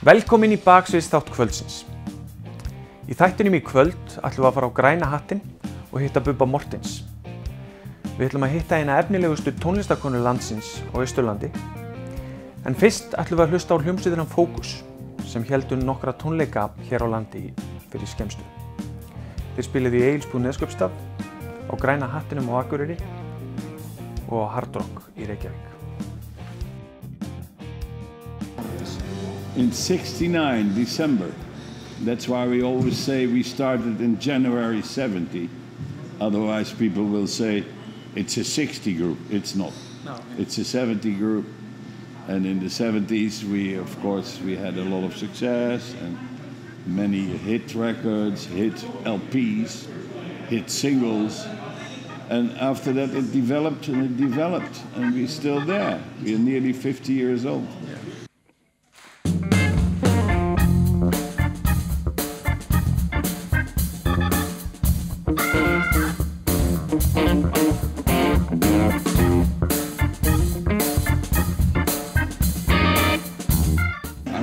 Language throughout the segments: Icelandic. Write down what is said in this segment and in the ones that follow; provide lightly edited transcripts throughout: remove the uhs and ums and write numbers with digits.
Velkomin í baksviðsþátt kvöldsins. Í þættinum í kvöld ætlum við að fara á Græna hattinn og hitta Bubba Morthens. Við ætlum að hitta eina efnilegustu tónlistarkonu landsins á Austurlandi. En fyrst ætlum við að hlusta á hljómsveitina Fókus sem héldu nokkra tónleika hér á landi fyrir skemmstu. Þeir spiluðu í Egilsbúð Neskaupstað, á Græna hattinum á Akureyri og á Hard Rock í Reykjavík. In '69, December. That's why we always say we started in January '70. Otherwise people will say it's a '60 group. It's not. No. It's a '70 group. And in the '70s we had a lot of success and many hit records, hit LPs, hit singles. And after that it developed and we're still there. We're nearly 50 years old.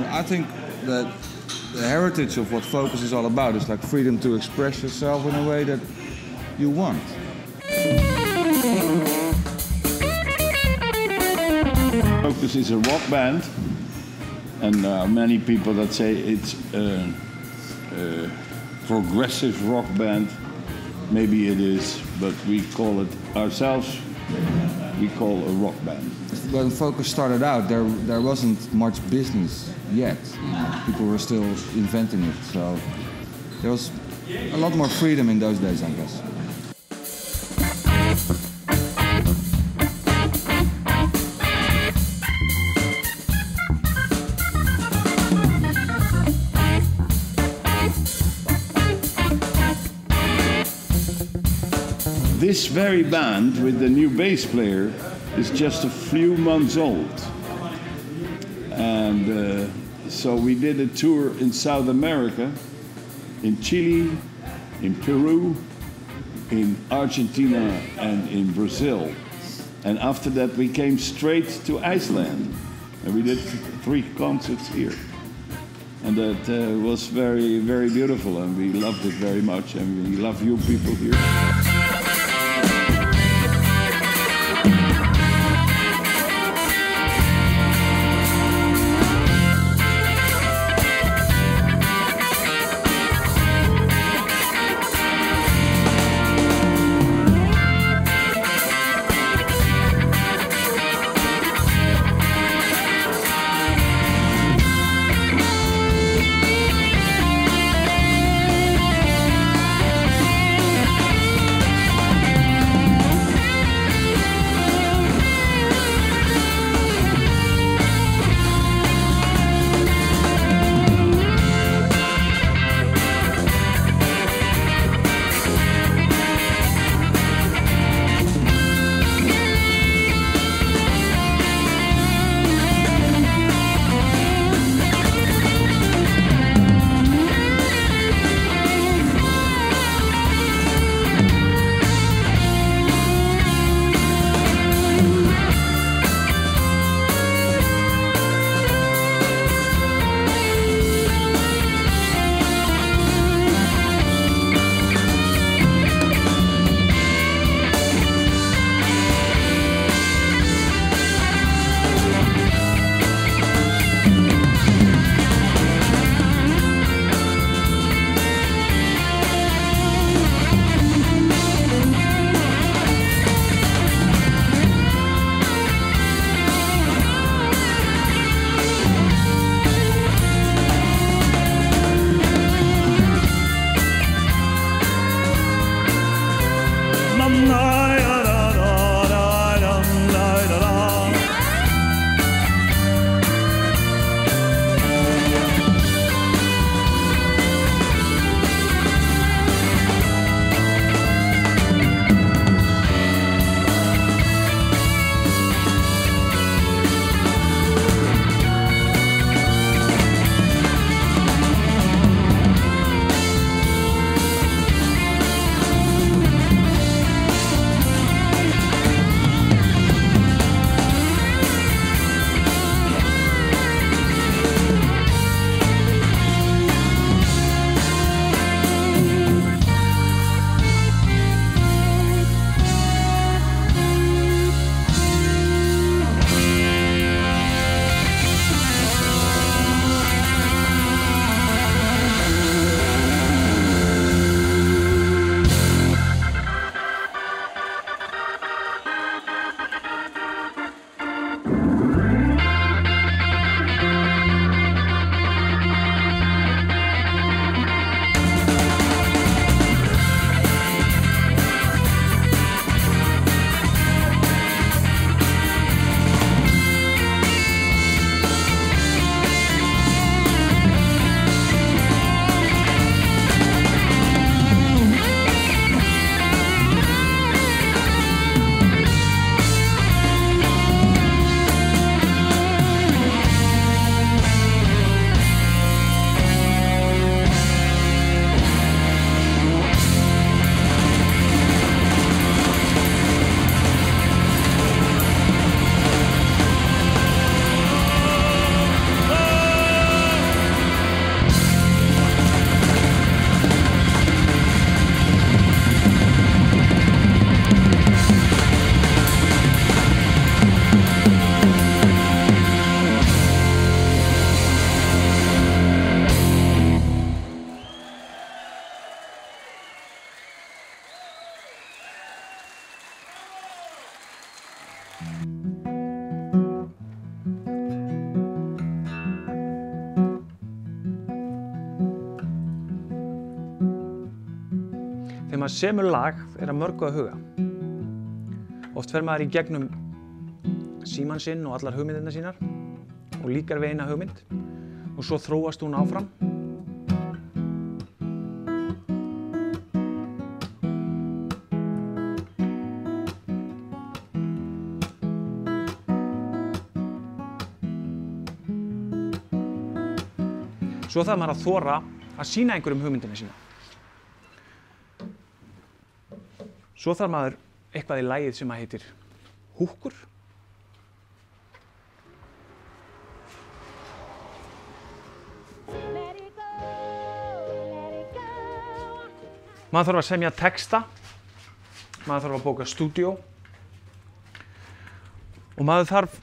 I think that the heritage of what Focus is all about is like freedom to express yourself in a way that you want. Focus is a rock band, and many people that say it's a progressive rock band. Maybe it is, but we call it ourselves, we call a rock band. When Focus started out, there wasn't much business yet. People were still inventing it, so there was a lot more freedom in those days, I guess. This very band with the new bass player is just a few months old. And so we did a tour in South America, in Chile, in Peru, in Argentina and in Brazil. And after that we came straight to Iceland and we did 3 concerts here. And that was very, very beautiful and we loved it very much and we love you people here. Þegar maður semur lag að mörgu að huga. Oft fer maður í gegnum símann sinn og allar hugmyndirnar sínar og líkar við eina hugmynd og svo þróast hún áfram. Svo þarf maður að þora að sýna einhverjum hugmyndina sína. Svo þarf maður eitthvað í lagið sem heitir húkkur. Maður þarf að semja texta, maður þarf að bóka stúdíó og maður þarf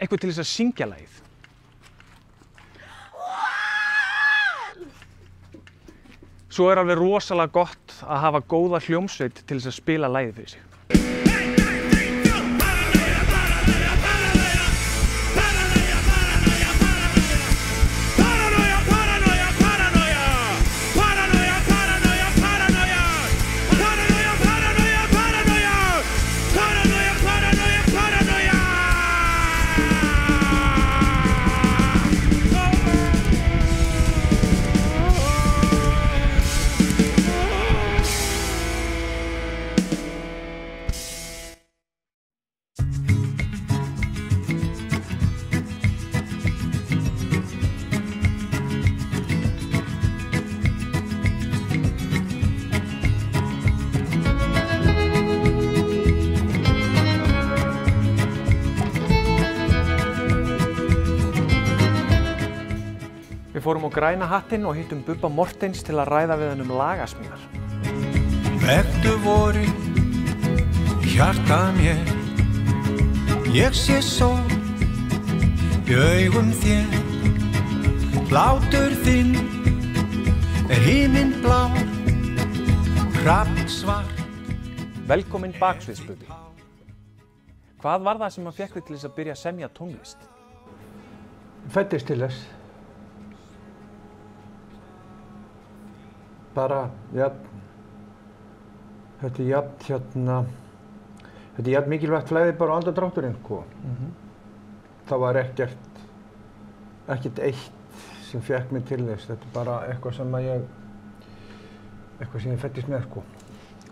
eitthvað til þess að syngja lagið. Svo alveg rosalega gott að hafa góða hljómsveit til þess að spila lagið fyrir sig. Við fórum á Græna hattinn og hittum Bubba Morthens til að ræða við hann lagasmíðar. Vektu vori, hjarta mér, ég sé sól í augum þér. Hlátur þinn himinn blár, hrafnsvart. Velkomin baksviðs, Bubbi. Hvað var það sem fékk þig til þess að byrja að semja tónlist? Fæddist til þess. Bara, þetta er jafn mikilvægt flæði bara á andardrátturinn, sko. Það var ekkert eitt sem fékk mig til þess. Þetta er bara eitthvað sem ég fæddist með, sko.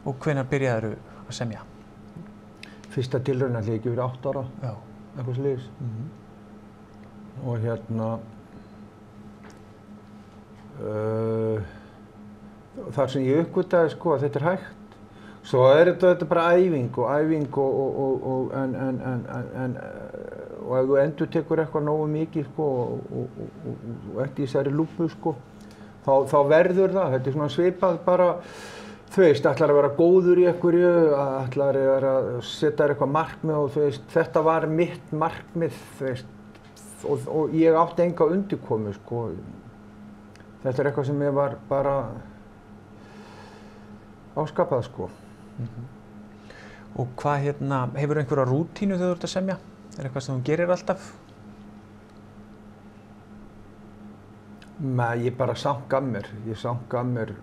Og hvenær byrjaðirðu að semja? Fyrsta tilraun ætli ég ekki verið 8 ára. Já. Eitthvað svoleiðis. Og þar sem ég uppgötaði, sko, að þetta er hægt. Svo er þetta bara æfing og ef þú endurtekur eitthvað nógu mikið, sko, og ert í þessari lúpu, sko, þá verður það. Þetta er svona svipað bara, þú veist, ætlar að vera góður í einhverju, ætlar að setja þér eitthvað markmið og þú veist, þetta var mitt markmið, þú veist, og ég átti enga undirkomu, sko. Þetta er eitthvað sem ég var bara áskapað, sko. Og hvað hefur einhverja rútínu þegar þú ert að semja? Er eitthvað sem þú gerir alltaf? Nei, ég bara sank að mér. Ég sank að mér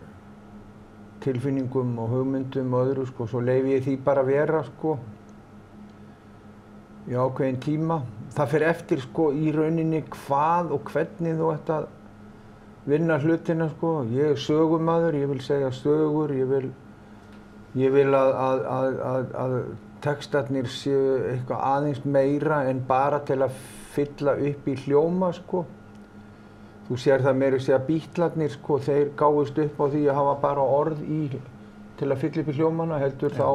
tilfinningum og hugmyndum og öðru, sko. Svo leyfi ég því bara að vera, sko, í ákveðin tíma. Það fer eftir, sko, í rauninni hvað og hvernig þú ert að vinna hlutina, sko. Ég er sögumaður, ég vil segja sögur, ég vil að textarnir séu eitthvað aðeins meira en bara til að fylla upp í hljóma, sko. Þú sér það meira að segja Bítlarnir, sko, þeir gáfust upp á því að hafa bara orð til að fylla upp í hljómana, heldur þá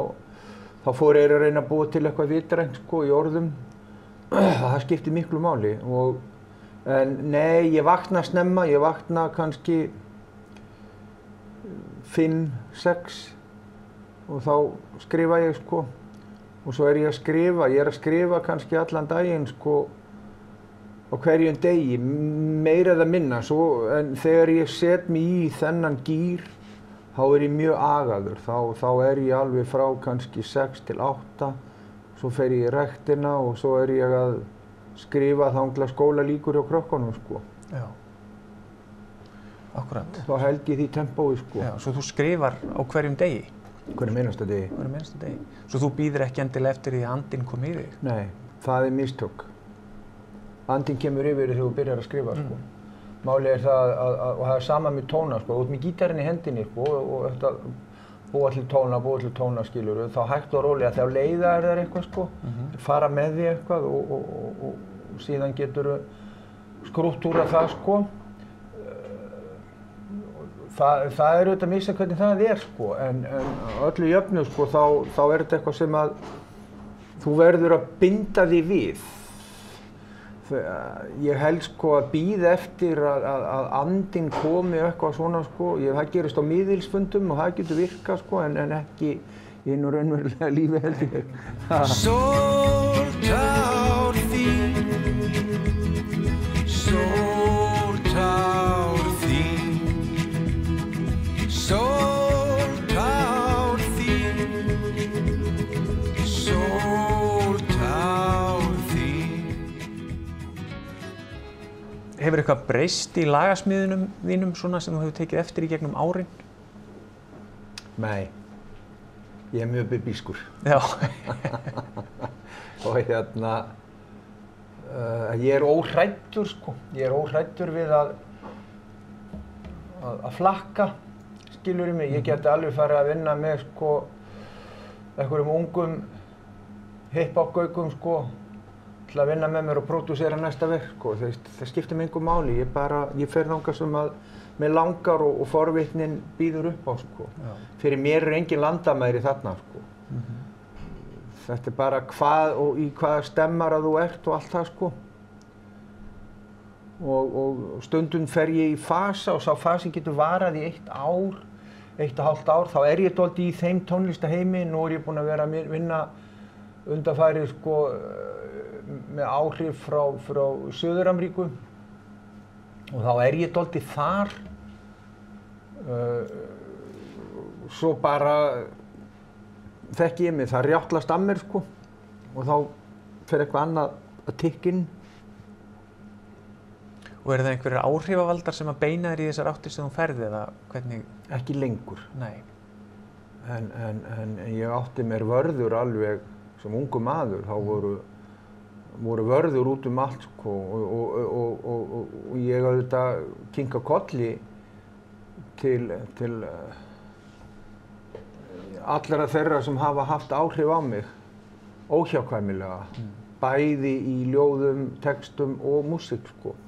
fóru þeir að reyna að búa til eitthvað vitrænt, sko, í orðum. Það skiptir miklu máli. En nei, ég vakna snemma, ég vakna kannski 5, 6 og þá skrifa ég, sko. Og svo er ég að skrifa kannski allan daginn, sko, á hverjum degi, meira eða minna. En þegar ég set mig í þennan gír, þá er ég mjög agaður. Þá er ég alveg frá kannski 6 til 8, svo fer ég í ræktina og svo ég að skrifa þangað skóla líkur hjá krökkunum, sko. Já. Akkurat. Þá held ég því tempói, sko. Já, svo þú skrifar á hverjum degi? Hverjum einasta degi. Hverjum einasta degi. Svo þú bíður ekki endilega eftir því að andinn kom í þig? Nei, það mistök. Andinn kemur yfir þegar þú byrjar að skrifa, sko. Málið það og það sama með tóna, sko. Þú ert með gítarinn í hendinni, sko, og þetta búa til tóna, skilur. Þá hægt og rólega, þegar leiða þér eitthvað, sko. Fara með því eitthvað og síðan getur skrúttúra það, sko. Það auðvitað missa hvernig það sko, en öllu jöfnu, sko, þá þetta eitthvað sem að þú verður að binda því við. Ég held, sko, að bíða eftir að andinn komi eitthvað svona, sko. Það gerist á miðilsfundum og það getur virkað, sko, en ekki í einu raunverulega lífi, held ég. Sóltár þín, sóltár þín, sóltár þín, sóltár þín. Hefur eitthvað breyst í lagasmíðunum þínum svona sem þú hefur tekið eftir í gegnum árin? Nei, ég mjög bískur. Já. Og ég óhræddur, sko. Ég óhræddur við að flakka. Skilurðu mig, ég geti alveg farið að vinna með, sko, einhverjum ungum hip-hop-gaukum, sko, til að vinna með mér og pródúsera næsta verk, sko. Það skiptir mig engu máli, ég fer þangað sem að mig langar og forvitnin býður upp á, sko. Já. Fyrir mér engin landamæri þarna, sko. Þetta bara hvað og í hvaða stemmar að þú ert og allt það, sko. Og stundum fer ég í fasa og sá fasi getur varað í 1 ár, 1,5 ár, þá ég dálítið í þeim tónlistaheimi. Nú ég búinn að vera að vinna undanfarið, sko, með áhrif frá Suður-Ameríku og þá ég dálítið þar. Svo bara þekki ég mig, það rjáttlast að mér, sko, og þá fer eitthvað annað að tikka inn. Og það einhverjir áhrifavaldar sem að beina þér í þessar áttir sem þú ferði eða hvernig? Ekki lengur. Nei. En ég átti mér vörður alveg sem ungu maður. Þá voru vörður út allt, sko, og ég auðvitað kinka kolli til allra þeirra sem hafa haft áhrif á mig óhjákvæmilega. Bæði í ljóðum, textum og músík, sko.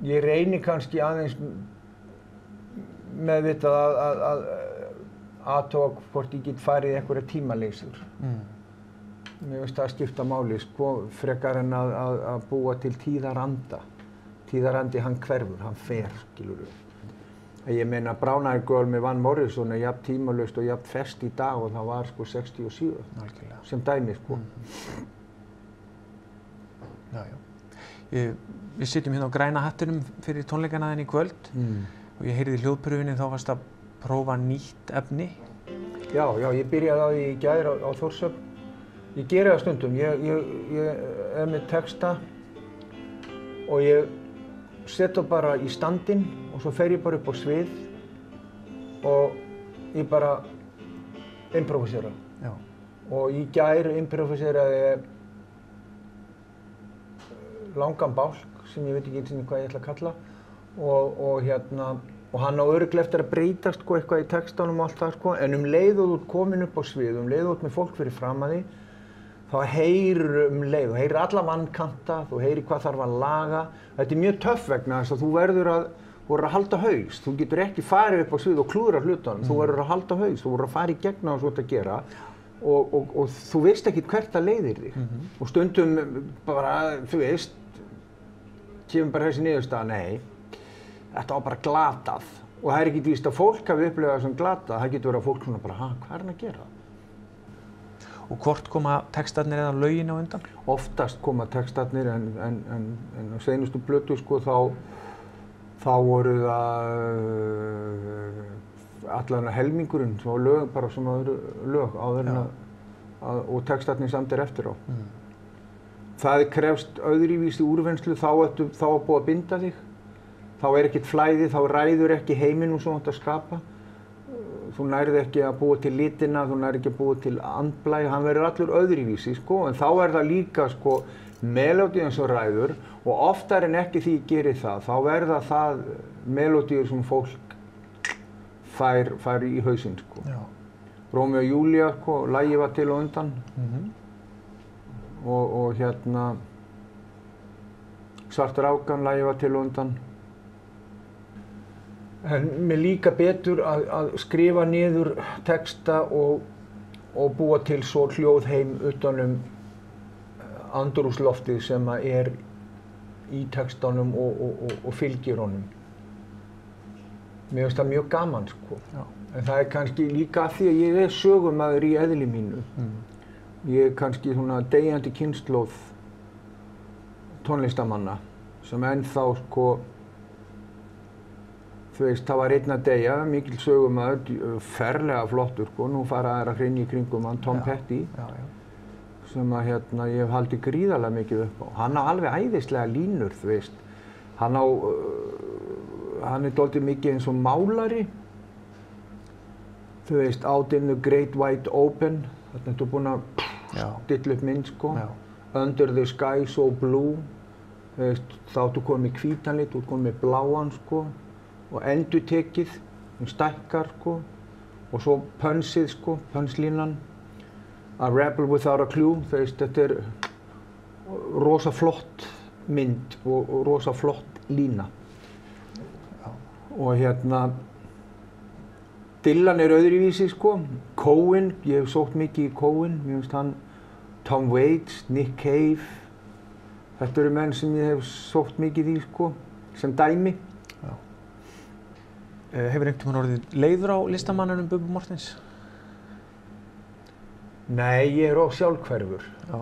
Ég reyni kannski aðeins meðvitað að athuga hvort ég get farið í einhverja tímaleysur. Mér finnst það að skipta máli, sko, frekar en að búa til tíðaranda. Tíðarandi, hann hverfur, hann fer, skilurðu. Ég meina, Brown Eyed Girl með Van Morrison jafn tímalaust og jafn fest í dag og það var, sko, 67. Algjörlega. Sem dæmi, sko. Já. Við sitjum hérna á Græna hattinum fyrir tónleikana þinn í kvöld og ég heyrði í hljóðpröfunni þá varst að prófa nýtt efni. Já, ég byrjaði á því í gær á Þórshöfn. Ég geri það stundum. Ég með texta og ég set það bara í standinn og svo fer ég bara upp á svið og ég bara improvisera. Já. Og í gær improviseraði ég langan bálk sem ég veit ekki einu hvað ég ætla að kalla og hann á örugglega eftir að breytast, sko, eitthvað í textanum og allt það, sko, en leið og þú ert komin upp á svið, leið og þú ert með fólk fyrir fram að því, þá heyrir leið, þú heyrir alla vankanta, þú heyrir hvað þarf að laga. Þetta mjög töff vegna þess að þú verður að halda haus, þú getur ekki farið upp á svið og klúðra hlutunum, þú verður að halda haus, þú verður að fara í gegn á þessu að gera og þú veist ekki hvert það leiðir þig. Og stundum bara, þú veist, kemur bara þessi niðurstaða, nei, þetta var bara glatað. Og það ekki víst að fólk hafi upplifað það sem glatað, það getur verið að fólk svona bara, hvað er hann að gera? Og hvort koma textarnir eða lögin á undan? Oftast koma textarnir en á seinustu plötu, sko, þá voru það allan helmingurinn, svo lög, bara svona lög og textarnir samdir eftir á. Það krefst öðruvísi úrvinnslu, þá er búið að binda þig. Þá er ekkert flæði, þá ræður ekki heiminum sem þú átt að skapa. Þú nærð ekki að búa til litina, þú nærð ekki að búa til andblæ, hann verður allur öðruvísi, sko. En þá er það líka, sko, melódían sem ræður og oftar en ekki því ég geri það, þá verða það melódíur sem fólk fær í hausinn, sko. Já. Rómeó og Júlía, sko, lagið var til og undan. Og hérna Svartur Afgan, lagið var til og undan. En mér líka betur að skrifa niður texta og búa til svo hljóðheim utanum andrúmsloftið sem er í textanum og fylgir honum. Mér finnst það mjög gaman, sko. Já. En það er kannski líka af því að ég er sögumaður í eðli mínu. Ég er kannski svona deyjandi kynslóð tónlistamanna sem ennþá, sko, þú veist, það var einn að deyja, mikil sögumaður, ferlega flottur, sko, nú fara þær að hrynja í kringum hann, Tom Petty, sem að hérna, ég hef haldið gríðarlega mikið upp á. Hann á alveg æðislega línur, þú veist. Hann er dálítið mikið eins og málari. Þú veist, Out in the Great Wide Open, þarna ertu búinn að stilla upp mynd, sko. Já. Under the Sky So Blue, þú veist, þá ertu komið með hvítan lit, þú ertu komið með bláan, sko. Og endurtekið, stækkar, sko. Og svo pönsið, sko, pönslínan. A Rebel Without a Clue, þú veist, þetta er rosa flott mynd og rosa flott lína. Og hérna, Dylan er öðruvísi, sko. Cohen, ég hef sótt mikið í Cohen, mér finnst hann, Tom Waits, Nick Cave. Þetta eru menn sem ég hef sótt mikið í, sko, sem dæmi. Hefur einhvern tímann orðið leiður á listamannunum Bubba Morthens? Nei, ég er of sjálfhverfur. Já.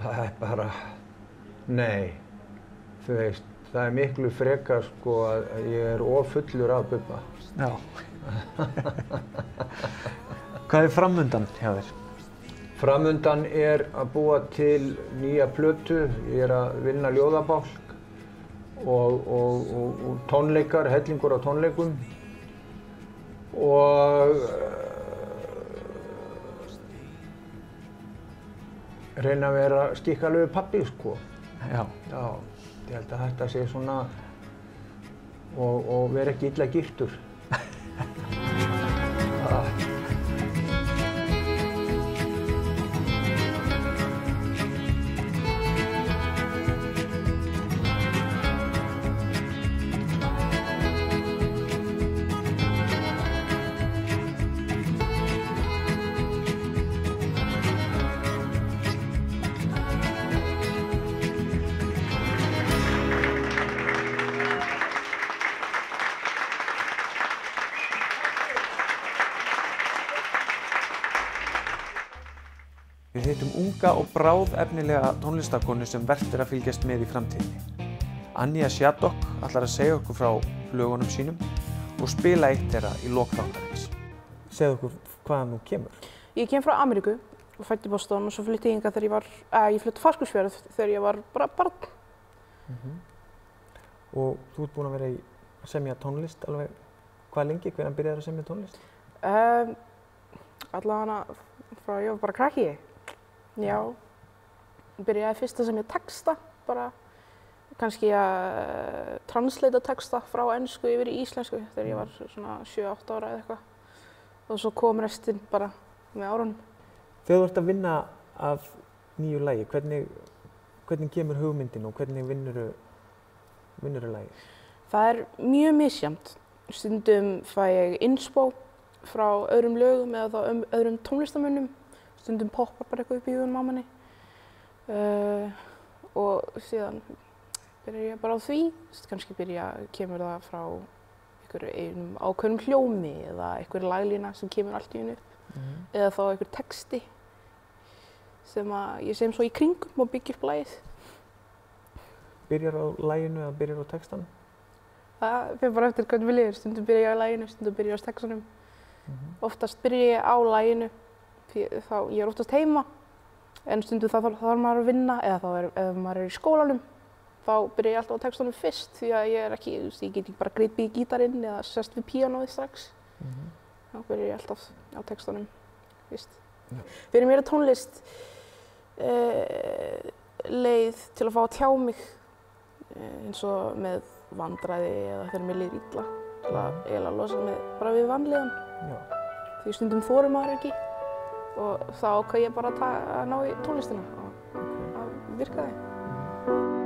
Það er bara, nei, þú veist, það er miklu frekar, sko, að ég er of fullur af Bubba. Já. Hvað er framundan hjá þér? Framundan er að búa til nýja plötu, ég er að vinna ljóðabálk og tónleikar, hellingur á tónleikum og reyna að vera skikkalegu pabbi, sko. Já. Já, ég held að þetta sé svona og vera ekki illa giftur. Við hittum unga og bráðefnilega tónlistarkonu sem vert er að fylgjast með í framtíðinni. Anja Shattuck ætlar að segja okkur frá lögunum sínum og spila eitt þeirra í lok þáttarins. Segðu okkur hvaðan þú kemur. Ég kem frá Ameríku og fædd í Boston og svo flutti ég hingað þegar ég flutti Fáskrúðsfjörð þegar ég var bara barn. Og þú ert búin að vera að semja tónlist alveg hvað lengi? Hvenær byrjaðir að semja tónlist? Allavega frá ég var bara krakki. Já, byrjaði fyrst að semja texta, bara kannski að translata texta frá ensku yfir í íslensku þegar ég var svona 7-8 ára eða eitthvað. Og svo kom restinn bara með árunum. Þegar þú ert að vinna að nýju lagi, hvernig kemur hugmyndin og hvernig vinnurðu lagið? Það er mjög misjafnt. Stundum fæ ég inspo frá öðrum lögum eða þá öðrum tónlistarmönnum. Stundum poppar bara eitthvað upp í hugunum á manni. Og síðan byrja ég bara á því. Kannski kemur það frá einhverjum ákveðnum hljómi eða einhver laglína sem kemur allt í einu upp. Eða þá einhver texti sem ég sem svo í kringum og byggja upp lagið. Byrjar á laginu eða byrjar á textanum? Það fer bara eftir hvernig við lifir. Stundum byrja ég á laginu, stundum byrja ég á textanum. Oftast byrja ég á laginu, Þá, ég oftast heima, en stundum þá þarf maður að vinna eða ef maður í skólanum. Þá byrja ég alltaf á textunum fyrst því að ég get ekki bara gripið í gítarinn eða sest við píanóið strax. Þá byrja ég alltaf á textunum fyrst. Fyrir mér tónlist leið til að fá að tjá mig eins og með vandræði eða þegar mér líður illa. Til að eiginlega losa mig bara við vanlíðan. Því stundum þorir maður ekki og þá ákvað ég bara að ná í tónlistina og að virka því.